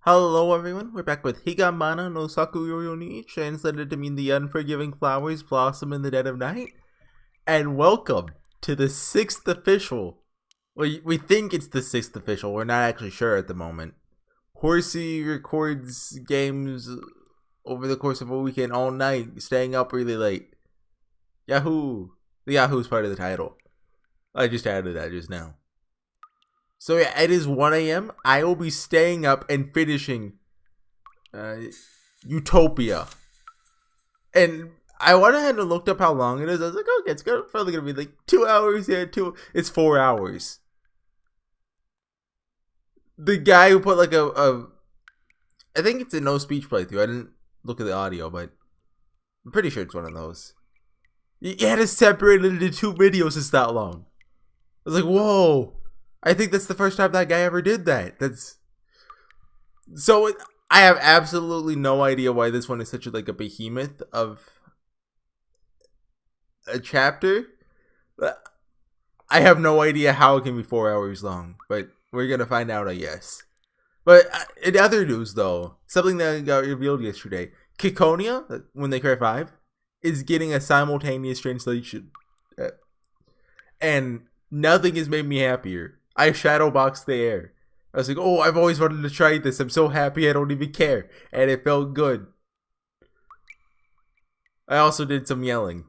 Hello everyone, we're back with Higanbana no Saku Yoru ni, translated to mean the unforgiving flowers blossom in the dead of night. And welcome to the 6th official. We think it's the 6th official, we're not actually sure at the moment. Horsey records games over the course of a weekend all night, staying up really late. Yahoo! The Yahoo's part of the title. I just added that just now. So yeah, it is 1 a.m. I will be staying up and finishing Utopia. And I went ahead and looked up how long it is. I was like, okay, it's probably going to be like 2 hours. Yeah, it's 4 hours. The guy who put like I think it's a no speech playthrough. I didn't look at the audio, but I'm pretty sure it's one of those. You had to separate it into 2 videos. It's that long. I was like, whoa. I think that's the first time that guy ever did that. I have absolutely no idea why this one is such a behemoth of a chapter. I have no idea how it can be 4 hours long, but we're gonna find out, I guess. But in other news, though, something that got revealed yesterday: Kikonia, when they cry 5, is getting a simultaneous translation, and nothing has made me happier. I shadowboxed the air. I was like, oh, I've always wanted to try this. I'm so happy I don't even care. And it felt good. I also did some yelling.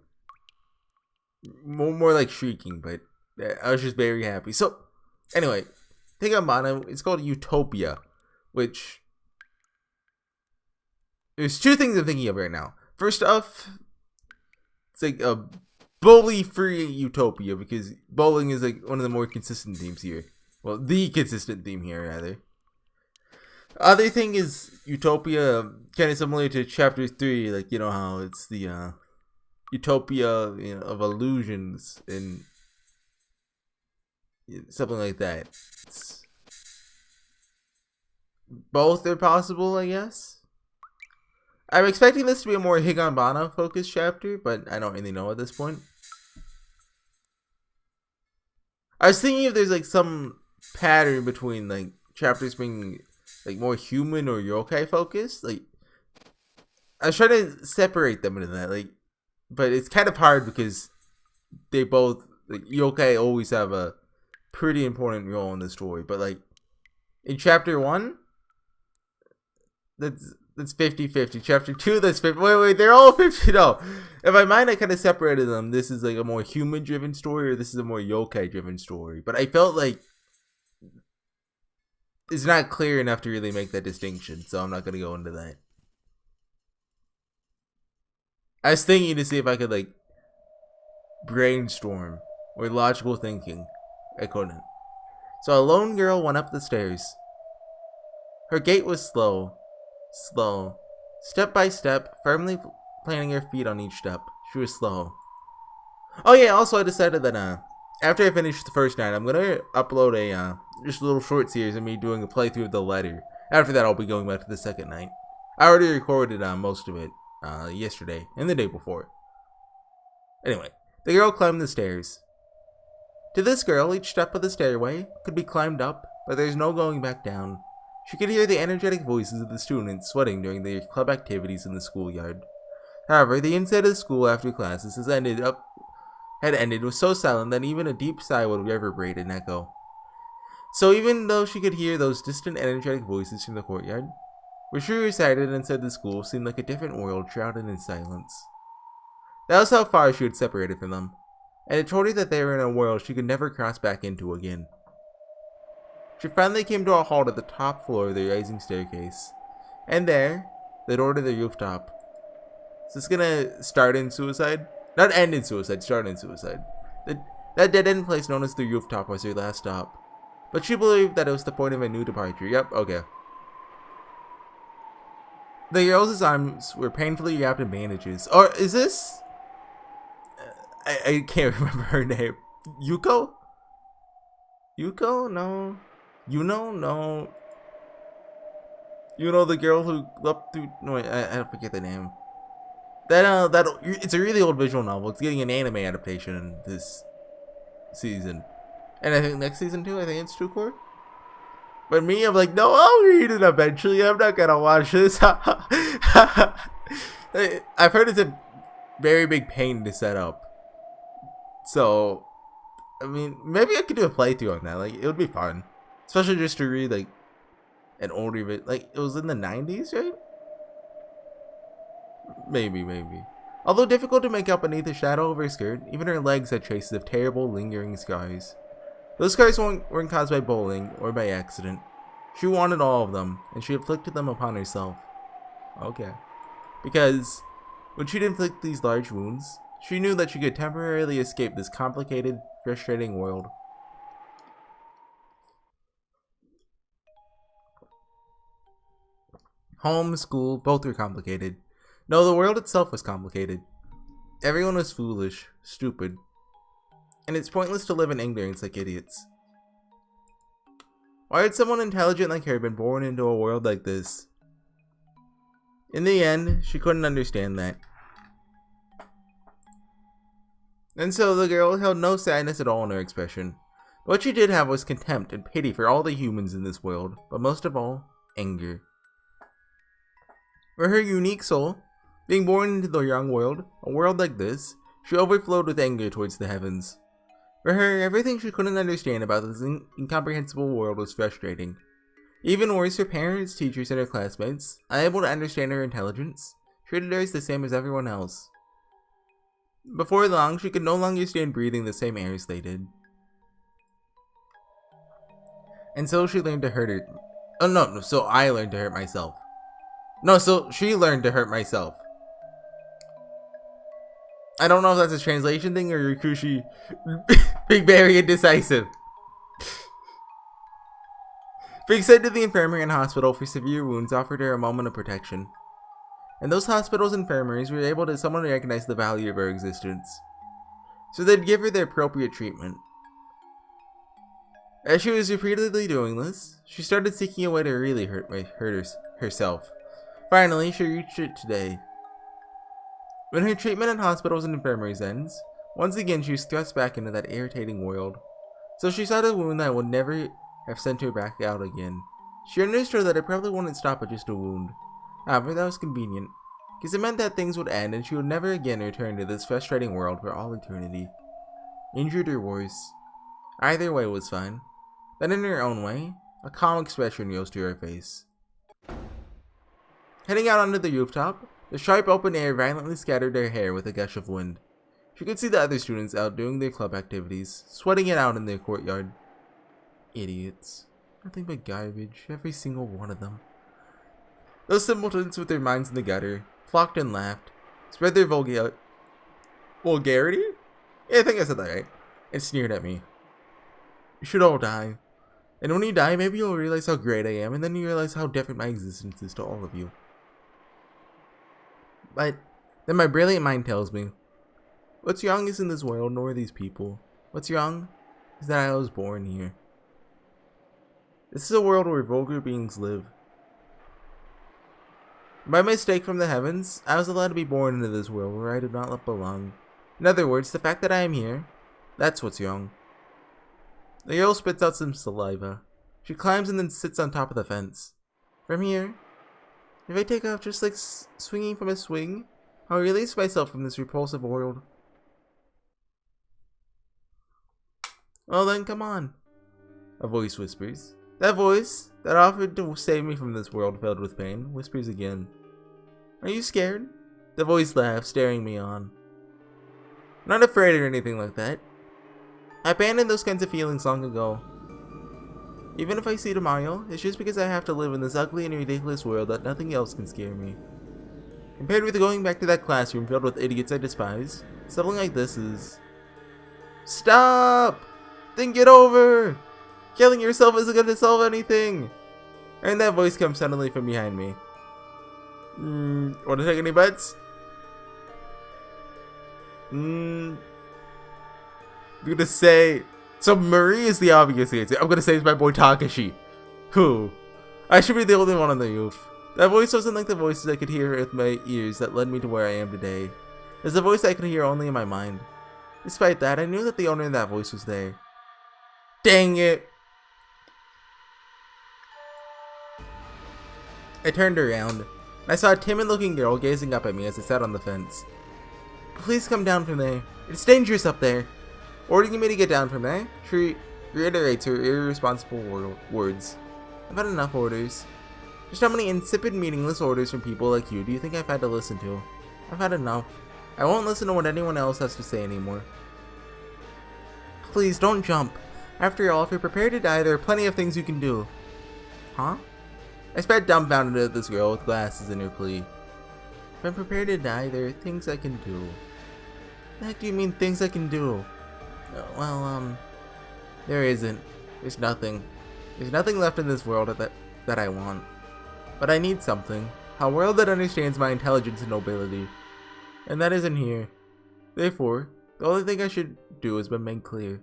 More like shrieking, but I was just very happy. So, anyway, Higanbana, it's called Utopia, which... There's 2 things I'm thinking of right now. First off, it's like a bully-free Utopia, because bowling is like one of the more consistent themes here. Well, the consistent theme here, rather. Other thing is Utopia, kind of similar to Chapter 3, like, you know how it's the Utopia, of illusions and something like that. Both are possible, I guess. I'm expecting this to be a more Higanbana focused chapter, but I don't really know at this point. I was thinking if there's like some pattern between like chapters being like more human or yokai focused. Like, I was trying to separate them into that, but it's kind of hard because they both, like, yokai always have a pretty important role in the story. But like in chapter 1, that's 50-50. Chapter 2, that's 50. Wait, they're all 50. No. In my mind, I kind of separated them. This is like a more human-driven story, or this is a more yokai-driven story. But I felt like it's not clear enough to really make that distinction, so I'm not going to go into that. I was thinking to see if I could, like, brainstorm or logical thinking. I couldn't. So a lone girl went up the stairs. Her gait was slow, step by step, firmly planting her feet on each step. She was slow. Oh yeah, also I decided that after I finish the first night, I'm gonna upload a just a little short series of me doing a playthrough of the letter. After that, I'll be going back to the second night. I already recorded most of it yesterday and the day before. Anyway, the girl climbed the stairs. To this girl, each step of the stairway could be climbed up, but there's no going back down. She could hear the energetic voices of the students sweating during their club activities in the schoolyard. However, the inside of the school after classes had ended was so silent that even a deep sigh would reverberate and echo. So even though she could hear those distant energetic voices from the courtyard, where she resided inside the school seemed like a different world shrouded in silence. That was how far she had separated from them, and it told her that they were in a world she could never cross back into again. She finally came to a halt at the top floor of the rising staircase. And there, the door to the rooftop. Is this gonna start in suicide? Not end in suicide, start in suicide. That dead-end place known as the rooftop was her last stop. But she believed that it was the point of a new departure. Yep, okay. The girl's arms were painfully wrapped in bandages. Or is this... I can't remember her name. Yuko? Yuko? No. No. You know the girl who leapt through... No, wait, I forget the name. It's a really old visual novel. It's getting an anime adaptation this season. And I think next season too, I think it's 2 core. But me, I'm like, no, I'll read it eventually. I'm not gonna watch this. I've heard it's a very big pain to set up. So, I mean, maybe I could do a playthrough on that. Like, it would be fun. Especially just to read, like, an older bit. Like, it was in the 90s, right? Maybe. Although difficult to make out beneath the shadow of her skirt, even her legs had traces of terrible, lingering scars. Those scars weren't caused by bullying or by accident. She wanted all of them, and she inflicted them upon herself. Okay. Because when she'd inflict these large wounds, she knew that she could temporarily escape this complicated, frustrating world. Home, school, both were complicated. No, the world itself was complicated. Everyone was foolish, stupid, and it's pointless to live in ignorance like idiots. Why had someone intelligent like her been born into a world like this? In the end, she couldn't understand that. And so the girl held no sadness at all in her expression. What she did have was contempt and pity for all the humans in this world, but most of all, anger. For her unique soul, being born into the young world, a world like this, she overflowed with anger towards the heavens. For her, everything she couldn't understand about this incomprehensible world was frustrating. Even worse, her parents, teachers, and her classmates, unable to understand her intelligence, treated her as the same as everyone else. Before long, she could no longer stand breathing the same air as they did. And so she learned to hurt her. Oh no, so I learned to hurt myself. No, so she learned to hurt myself. I don't know if that's a translation thing or Yakushi being very indecisive. Being sent to the infirmary and hospital for severe wounds offered her a moment of protection. And those hospitals and infirmaries were able to somewhat recognize the value of her existence. So they'd give her the appropriate treatment. As she was repeatedly doing this, she started seeking a way to really hurt herself. Finally, she reached it today. When her treatment in hospitals and infirmaries ends, once again she was thrust back into that irritating world. So she saw the wound that would never have sent her back out again. She understood that it probably wouldn't stop at just a wound. However, that was convenient, because it meant that things would end and she would never again return to this frustrating world for all eternity. Injured or worse. Either way was fine. Then in her own way, a calm expression rose to her face. Heading out onto the rooftop, the sharp open air violently scattered her hair with a gush of wind. She could see the other students out doing their club activities, sweating it out in their courtyard. Idiots. Nothing but garbage, every single one of them. Those simpletons with their minds in the gutter flocked and laughed, spread their vulgarity? Yeah, I think I said that right. And sneered at me. You should all die. And when you die, maybe you'll realize how great I am, and then you realize how different my existence is to all of you. But then my brilliant mind tells me, what's wrong isn't this world nor these people. What's wrong is that I was born here. This is a world where vulgar beings live. By mistake from the heavens, I was allowed to be born into this world where I do not belong. In other words, the fact that I am here, that's what's wrong. The girl spits out some saliva. She climbs and then sits on top of the fence. From here, if I take off just like swinging from a swing, I'll release myself from this repulsive world. Well then, come on, a voice whispers. That voice, that offered to save me from this world filled with pain, whispers again. Are you scared? The voice laughs, staring me on. I'm not afraid or anything like that. I abandoned those kinds of feelings long ago. Even if I see tomorrow, it's just because I have to live in this ugly and ridiculous world that nothing else can scare me. Compared with going back to that classroom filled with idiots I despise, something like this is... Stop! Think it over! Killing yourself isn't going to solve anything! And that voice comes suddenly from behind me. Want to take any bets? I'm gonna say... So Marie is the obvious answer. I'm gonna say it's my boy Takashi. Who? I should be the only one on the roof. That voice wasn't like the voices I could hear with my ears that led me to where I am today. It's a voice I could hear only in my mind. Despite that, I knew that the owner of that voice was there. Dang it! I turned around, and I saw a timid-looking girl gazing up at me as I sat on the fence. Please come down from there. It's dangerous up there. Ordering me to get down from there, she reiterates her irresponsible words. I've had enough orders. Just how many insipid, meaningless orders from people like you do you think I've had to listen to? I've had enough. I won't listen to what anyone else has to say anymore. Please, don't jump. After all, if you're prepared to die, there are plenty of things you can do. Huh? I stared dumbfounded at this girl with glasses in her plea. If I'm prepared to die, there are things I can do. What the heck do you mean, things I can do? Well, there isn't. There's nothing. There's nothing left in this world that I want. But I need something. A world that understands my intelligence and nobility. And that isn't here. Therefore, the only thing I should do has been made clear.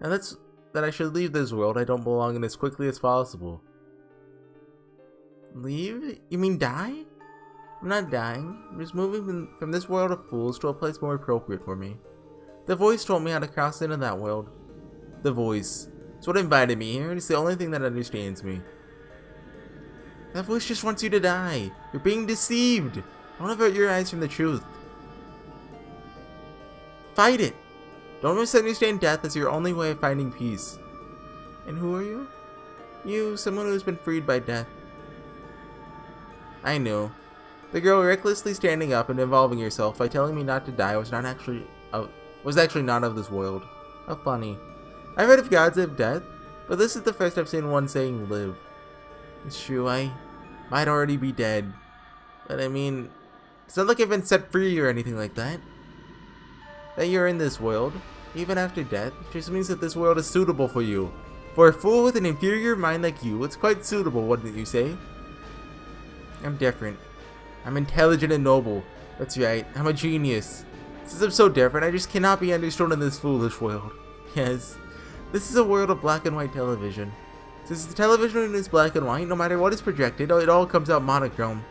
And that's that I should leave this world I don't belong in as quickly as possible. Leave? You mean die? I'm not dying. I'm just moving from this world of fools to a place more appropriate for me. The voice told me how to cross into that world. The voice. It's what invited me here, and it's the only thing that understands me. That voice just wants you to die. You're being deceived. Don't avert your eyes from the truth. Fight it. Don't misunderstand death as your only way of finding peace. And who are you? You, someone who's been freed by death. I knew. The girl recklessly standing up and involving herself by telling me not to die was actually not of this world. How funny. I've heard of gods of death, but this is the first I've seen one saying live. It's true, I might already be dead. But I mean, it's not like I've been set free or anything like that. That you're in this world, even after death, just means that this world is suitable for you. For a fool with an inferior mind like you, it's quite suitable, wouldn't you say? I'm different. I'm intelligent and noble. That's right, I'm a genius. Since I'm so different, I just cannot be understood in this foolish world. Yes, this is a world of black and white television. Since the television is black and white, no matter what is projected, it all comes out monochrome.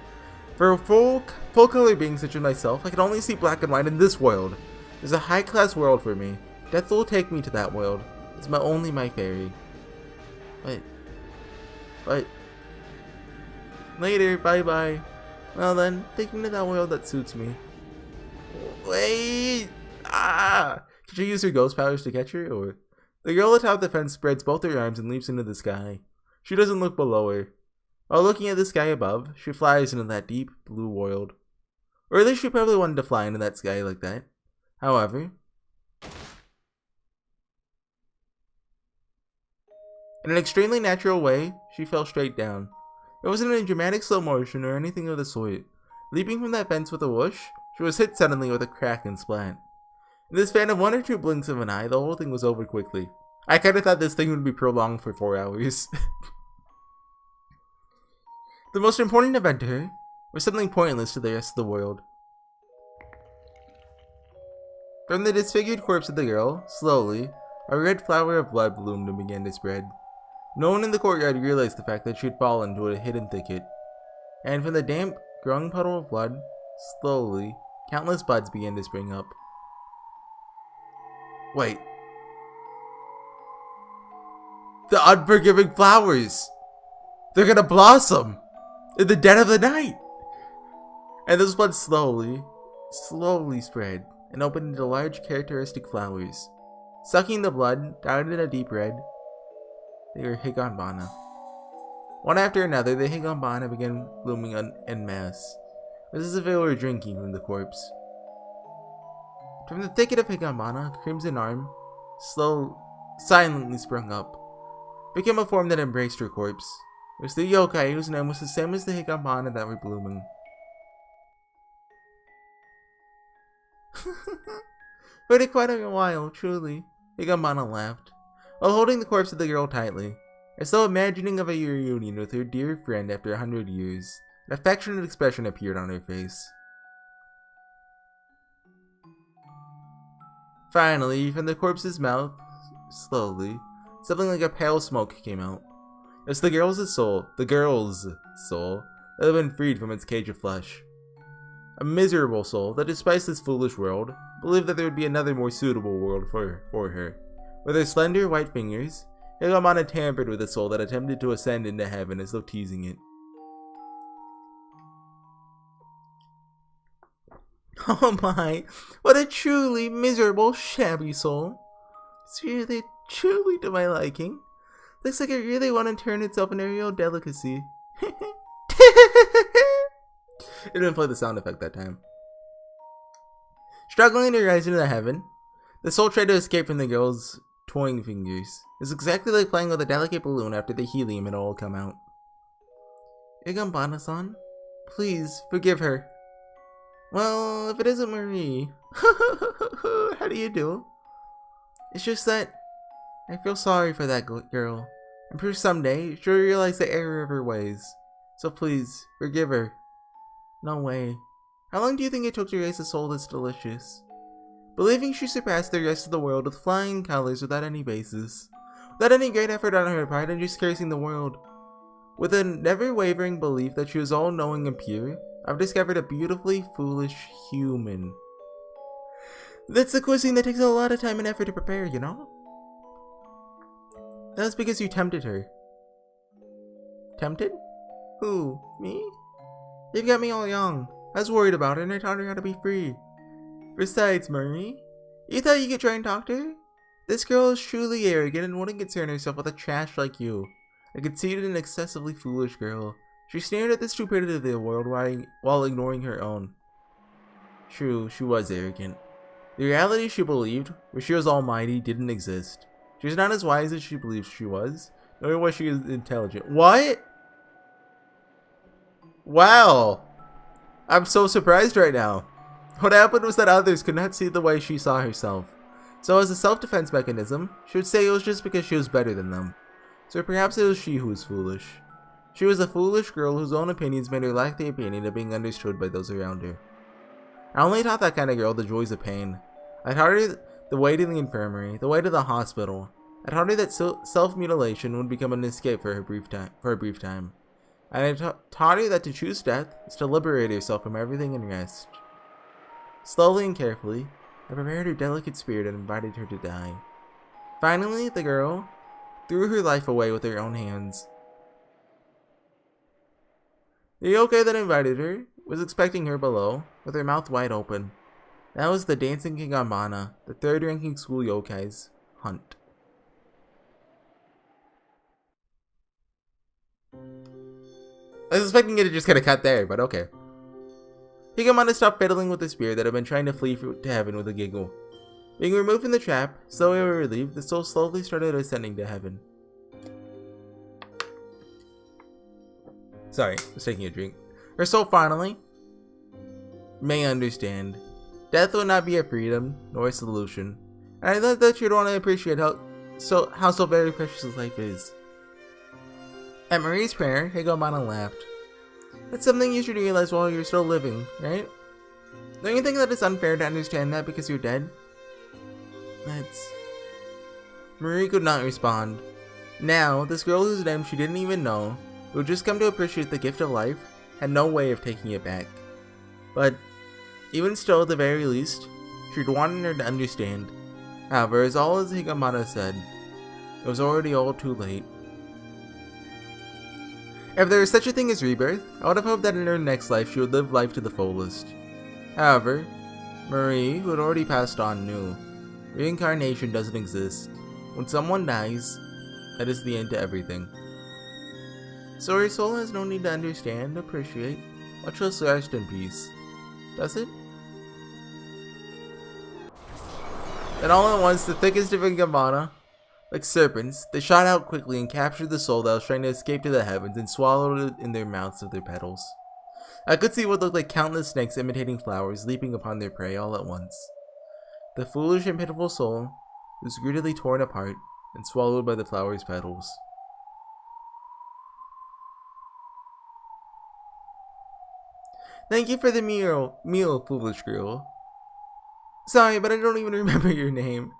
For a full color being such as myself, I can only see black and white in this world. There's a high-class world for me. Death will take me to that world. It's only my fairy. But... Later, bye-bye. Well then, take me to that world that suits me. Wait! Ah! Can she use her ghost powers to catch her, or... The girl atop the fence spreads both her arms and leaps into the sky. She doesn't look below her. While looking at the sky above, she flies into that deep, blue world. Or at least she probably wanted to fly into that sky like that. However... in an extremely natural way, she fell straight down. It wasn't in dramatic slow motion or anything of the sort. Leaping from that fence with a whoosh, she was hit suddenly with a crack and splat. In the span of 1 or 2 blinks of an eye, the whole thing was over quickly. I kinda thought this thing would be prolonged for 4 hours. The most important event to her was something pointless to the rest of the world. From the disfigured corpse of the girl, slowly, a red flower of blood bloomed and began to spread. No one in the courtyard realized the fact that she had fallen into a hidden thicket. And from the damp, growing puddle of blood, slowly, countless buds began to spring up. Wait. The unforgiving flowers! They're gonna blossom! In the dead of the night! And those buds slowly spread and opened into large characteristic flowers. Sucking the blood, dyed in a deep red, they were Higanbana. One after another, the Higanbana began blooming en masse, as if they were drinking from the corpse. From the thicket of Higanbana, a crimson arm, silently sprung up, became a form that embraced her corpse. It was the yokai whose name was the same as the Higanbana that were blooming. Waited quite a while, truly, Higanbana laughed, while holding the corpse of the girl tightly, as though imagining of a reunion with her dear friend after 100 years. An affectionate expression appeared on her face. Finally, from the corpse's mouth, slowly, something like a pale smoke came out. It was the girl's soul, that had been freed from its cage of flesh. A miserable soul that, despite this foolish world, believed that there would be another more suitable world for her. With her slender white fingers, Higanbana tampered with a soul that attempted to ascend into heaven as though teasing it. Oh my, what a truly miserable, shabby soul. It's really, truly to my liking. Looks like it really want to turn itself into a real delicacy. It didn't play the sound effect that time. Struggling to rise into heaven, the soul tried to escape from the girl's toying fingers. It's exactly like playing with a delicate balloon after the helium had all come out. Higanbana-san, please forgive her. Well, if it isn't Marie, how do you do? It's just that I feel sorry for that girl. I'm sure someday she'll realize the error of her ways. So please, forgive her. No way. How long do you think it took to raise a soul that's delicious? Believing she surpassed the rest of the world with flying colors without any basis. Without any great effort on her part and just cursing the world. With a never-wavering belief that she was all-knowing and pure, I've discovered a beautifully foolish human. That's the cuisine that takes a lot of time and effort to prepare, you know? That's because you tempted her. Tempted? Who? Me? You've got me all young. I was worried about her and I taught her how to be free. Besides, Marie, you thought you could try and talk to her? This girl is truly arrogant and wouldn't concern herself with a trash like you. A conceited and excessively foolish girl. She sneered at the stupidity of the world while ignoring her own. True, she was arrogant. The reality she believed, where she was almighty, didn't exist. She was not as wise as she believed she was, nor was she as intelligent. What? Wow. I'm so surprised right now. What happened was that others could not see the way she saw herself. So as a self-defense mechanism, she would say it was just because she was better than them. So perhaps it was she who was foolish. She was a foolish girl whose own opinions made her lack the opinion of being understood by those around her. I only taught that kind of girl the joys of pain. I taught her the way to the infirmary, the way to the hospital. I taught her that self-mutilation would become an escape for a brief time. And I taught her that to choose death is to liberate herself from everything and rest. Slowly and carefully, I prepared her delicate spirit and invited her to die. Finally, the girl threw her life away with her own hands. The yokai that invited her was expecting her below, with her mouth wide open. That was the dancing Higanbana, the third-ranking school yokai's hunt. I was expecting it to just kind of cut there, but okay. Higanbana stopped fiddling with the spirit that had been trying to flee to heaven with a giggle. Being removed from the trap, slowly relieved, the soul slowly started ascending to heaven. Sorry, I was taking a drink. Her soul finally may understand. Death would not be a freedom, nor a solution. And I thought that you'd want to appreciate how so very precious life is. At Marie's prayer, Higanbana laughed. That's something you should realize while you're still living, right? Don't you think that it's unfair to understand that because you're dead? Marie could not respond. Now, this girl whose name she didn't even know, who had just come to appreciate the gift of life, had no way of taking it back. But, even still, at the very least, she'd wanted her to understand. However, as Higanbana said, it was already all too late. If there is such a thing as rebirth, I would have hoped that in her next life she would live life to the fullest. However, Marie, who had already passed on, knew reincarnation doesn't exist. When someone dies, that is the end to everything. So her soul has no need to understand, appreciate, much less rest in peace. Does it? Then all at once, the thickest of Higanbana, like serpents, they shot out quickly and captured the soul that was trying to escape to the heavens and swallowed it in their mouths of their petals. I could see what looked like countless snakes imitating flowers leaping upon their prey all at once. The foolish and pitiful soul was greedily torn apart and swallowed by the flower's petals. Thank you for the meal, foolish girl. Sorry, but I don't even remember your name.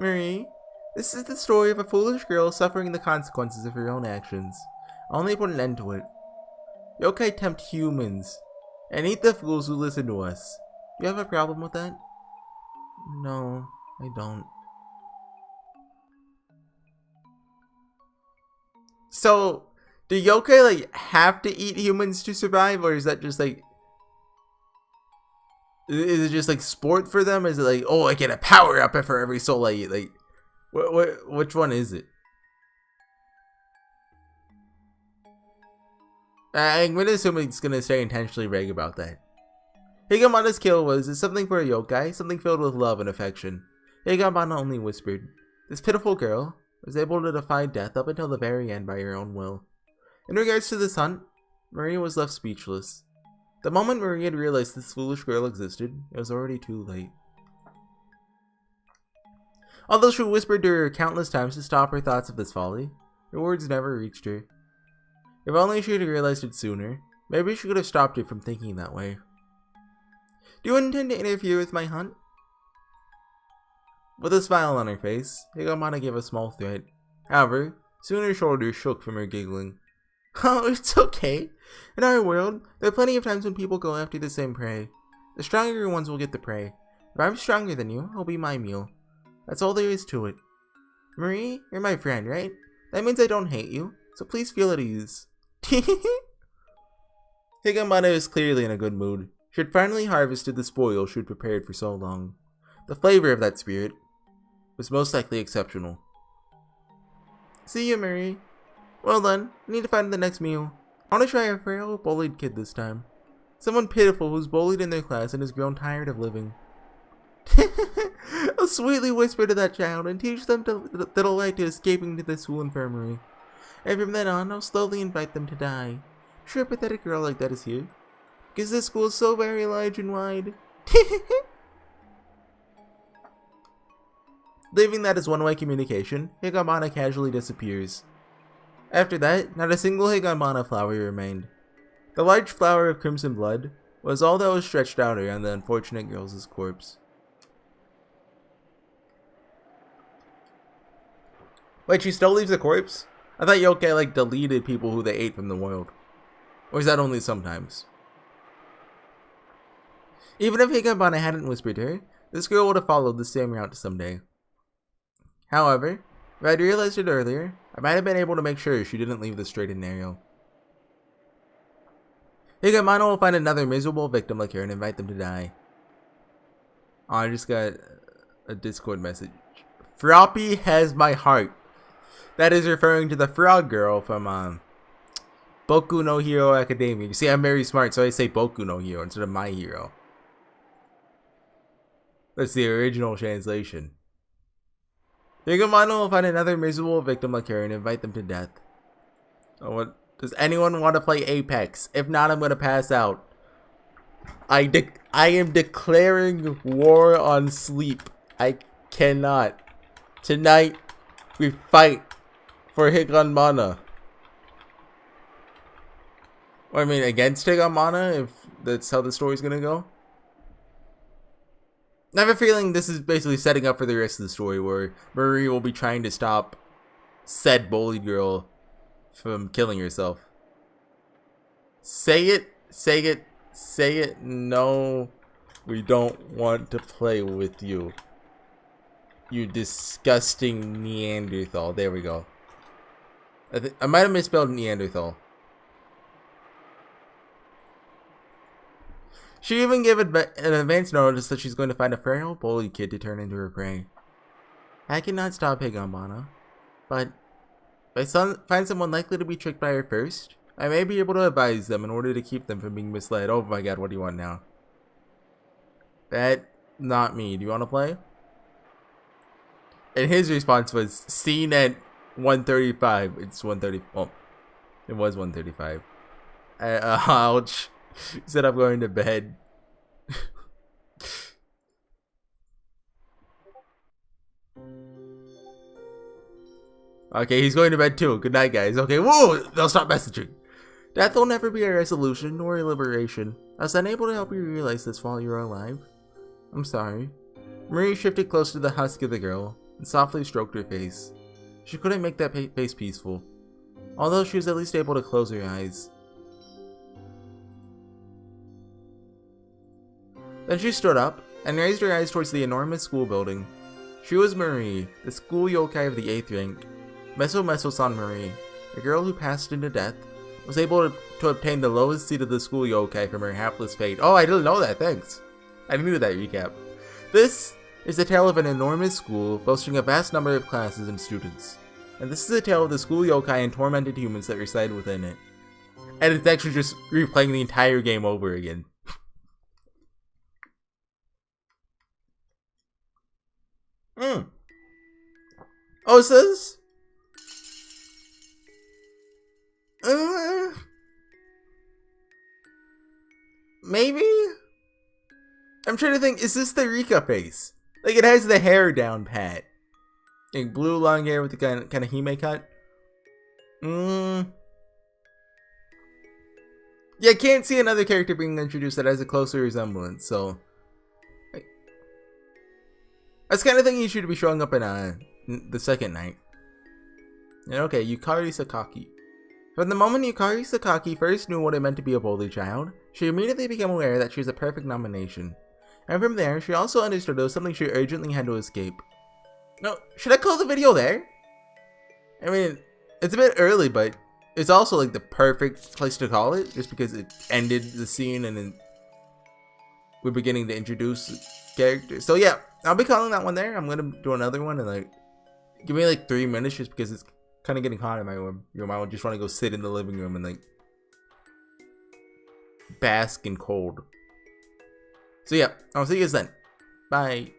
Marie, this is the story of a foolish girl suffering the consequences of her own actions. I only put an end to it. Yokai tempt humans, and eat the fools who listen to us. Do you have a problem with that? No, I don't. So, Do yokai, like, have to eat humans to survive? Or is that just, like... Is it just, like, sport for them? Is it like, oh, I get a power-up for every soul I eat? Like, which one is it? I'm gonna assume it's gonna stay intentionally vague about that. Higanbana's kill was something for a yokai, something filled with love and affection. Higanbana only whispered. This pitiful girl was able to defy death up until the very end by her own will. In regards to this hunt, Maria was left speechless. The moment Maria had realized this foolish girl existed, it was already too late. Although she whispered to her countless times to stop her thoughts of this folly, her words never reached her. If only she had realized it sooner, maybe she could have stopped her from thinking that way. Do you intend to interfere with my hunt? With a smile on her face, Higanbana gave a small threat. However, soon her shoulders shook from her giggling. Oh, it's okay. In our world, there are plenty of times when people go after the same prey. The stronger ones will get the prey. If I'm stronger than you, it'll be my meal. That's all there is to it. Marie, you're my friend, right? That means I don't hate you, so please feel at ease. Higanbana was clearly in a good mood. She had finally harvested the spoil she had prepared for so long. The flavor of that spirit was most likely exceptional. See you, Marie. Well done. I need to find the next meal. I want to try a frail, bullied kid this time. Someone pitiful who's bullied in their class and has grown tired of living. I'll sweetly whisper to that child and teach them the delight to escaping to the school infirmary. And from then on, I'll slowly invite them to die. Sure, a pathetic girl like that is here. Because this school is so very large and wide. Leaving that as one-way communication, Higanbana casually disappears. After that, not a single Higanbana flower remained. The large flower of crimson blood was all that was stretched out around the unfortunate girl's corpse. Wait, she still leaves the corpse? I thought yokai like deleted people who they ate from the world. Or is that only sometimes? Even if Higanbana hadn't whispered to her, this girl would have followed the same route someday. However, if I'd realized it earlier, I might have been able to make sure she didn't leave the straight and narrow. Higanbana will find another miserable victim like her and invite them to die. Oh, I just got a Discord message. Froppy has my heart. That is referring to the frog girl from Boku no Hero Academia. You see, I'm very smart, so I say Boku no Hero instead of My Hero. That's the original translation. Higanbana will find another miserable victim like her and invite them to death. Oh, what? Does anyone want to play Apex? If not, I'm going to pass out. I am declaring war on sleep. I cannot. Tonight, we fight for Higanbana. Or, I mean, against Higanbana, if that's how the story's going to go. I have a feeling this is basically setting up for the rest of the story, where Marie will be trying to stop said bullied girl from killing herself. Say it, say it, say it. No, we don't want to play with you. You disgusting Neanderthal. There we go. I might have misspelled Neanderthal. She even gave an advance notice that she's going to find a frail, bullied kid to turn into her prey. I cannot stop Higanbana, but if I find someone likely to be tricked by her first, I may be able to advise them in order to keep them from being misled. Oh my god, what do you want now? That, not me. Do you want to play? And his response was, seen at 1:35. It's 1:30. Well, it was 1:35. Ouch. He said I'm going to bed. Okay, he's going to bed too. Good night, guys. Okay, whoa! They'll stop messaging. Death will never be a resolution nor a liberation. I was unable to help you realize this while you were alive. I'm sorry. Marie shifted close to the husk of the girl and softly stroked her face. She couldn't make that face peaceful, although she was at least able to close her eyes. Then she stood up and raised her eyes towards the enormous school building. She was Marie, the school yokai of the 8th rank. Meso Meso-san Marie, the girl who passed into death, was able to obtain the lowest seat of the school yokai from her hapless fate. Oh, I didn't know that, thanks. I knew that recap. This is the tale of an enormous school boasting a vast number of classes and students. And this is the tale of the school yokai and tormented humans that reside within it. And it's actually just replaying the entire game over again. Oh, it says... maybe? I'm trying to think, is this the Rika face? Like, it has the hair down pat. Like, blue long hair with the kind of Hime cut. Yeah, I can't see another character being introduced that has a closer resemblance, so... That's kind of thing you should be showing up in the second night. And okay, Yukari Sakaki. From the moment Yukari Sakaki first knew what it meant to be a bully child, she immediately became aware that she was a perfect nomination. And from there, she also understood it was something she urgently had to escape. No, should I close the video there? I mean, it's a bit early, but it's also like the perfect place to call it, just because it ended the scene and then we're beginning to introduce characters. So yeah, I'll be calling that one there. I'm gonna do another one and like give me like 3 minutes just because it's kind of getting hot in my room. I would just want to go sit in the living room and like bask in cold. So yeah, I'll see you guys then. Bye.